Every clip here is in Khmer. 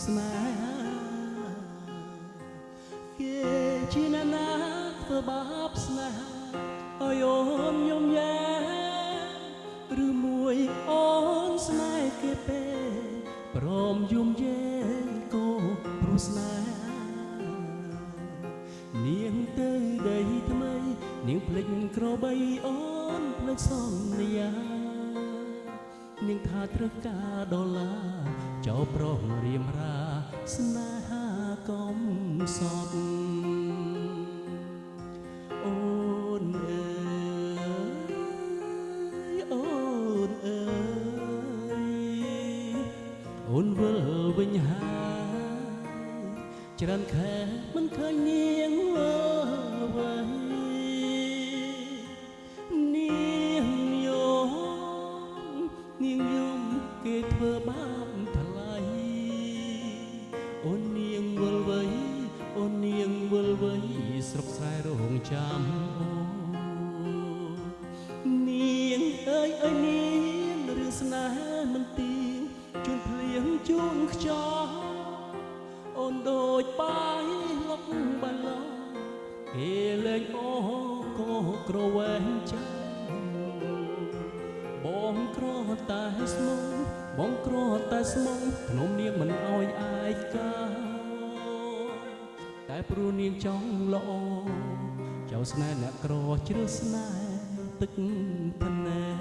ស្នេហាគេជាអ្នកណាធ្វើបាបស្នេហាឲ្យអូនយំយ៉ាឬមួយអូនស្នេហ៍គេពេព្រមយំយេក៏ព្រោះស្នេហានាងទៅដីថ្មីនាងភ្លេចក្របីអូនភ្លេចសន្យានាងថាត្រូវការដុល្លារចោលប្រុសរៀមរាស្នេហាកំសត់អូនអើយអូនអើយអូនវិលវិញហើយច្រើនខែមិនឃើញនាងវើនាងយំគេធ្វើបាបថ្លៃអូននាងវិលវ័យអូននាងវិលវ័យស្រុកស្រែរងចាំអូនាងអើយអើយនាងរឿងស្នេហ៍មិនទៀងជួនភ្លៀងជួនខ្យល់អូនដូចបាយលុកបាឡោគេលេងអូក៏ក្រវែងចាំបងក្រតែស្មងបងក្រតែស្មងភ្នំនាងមិនអោយអាយកាតែព្រោះនាងចង់ល្អចៅស្នេហ៍អ្នកក្រជ្រើសស្នេហ៍ទឹកភ្នែក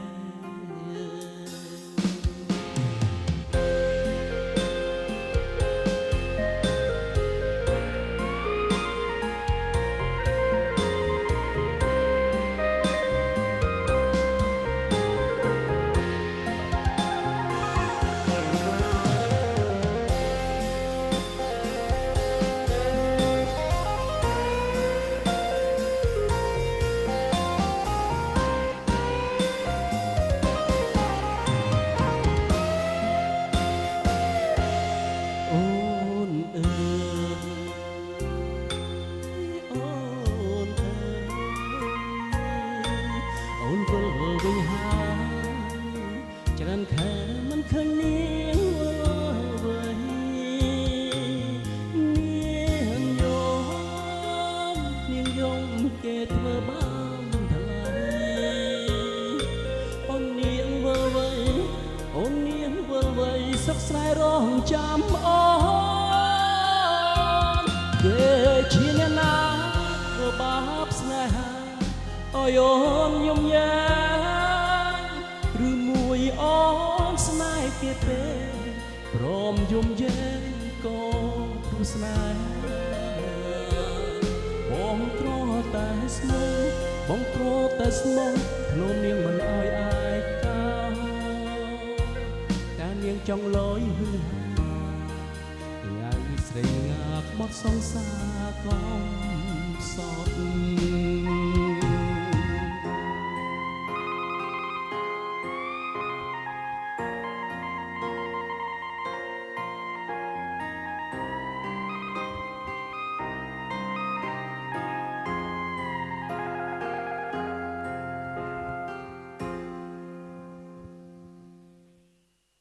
អូនវិលវិញហើយច្រើនខែមិនឃើញនាងវើយនាងយំគេធ្វើបាបថ្លៃអូននាងវិលវ័យអូននាងវិលវ័យសុខស្រែរងចាំអូនគេជាអ្នកណាធ្វើបាបស្នេហាឲ្យអូនយំយ៉ាឬមួយអូនស្នេហ៍គេទេព្រមយំយេក៏ព្រោះស្នេហ៍បងក្រតែស្មងបងក្រតែស្មងភ្នំនាងមិនអោយអាយកាតែនាងចង់លយហឺថ្ងៃស្រីងាក្បត់សង្សារកំសត់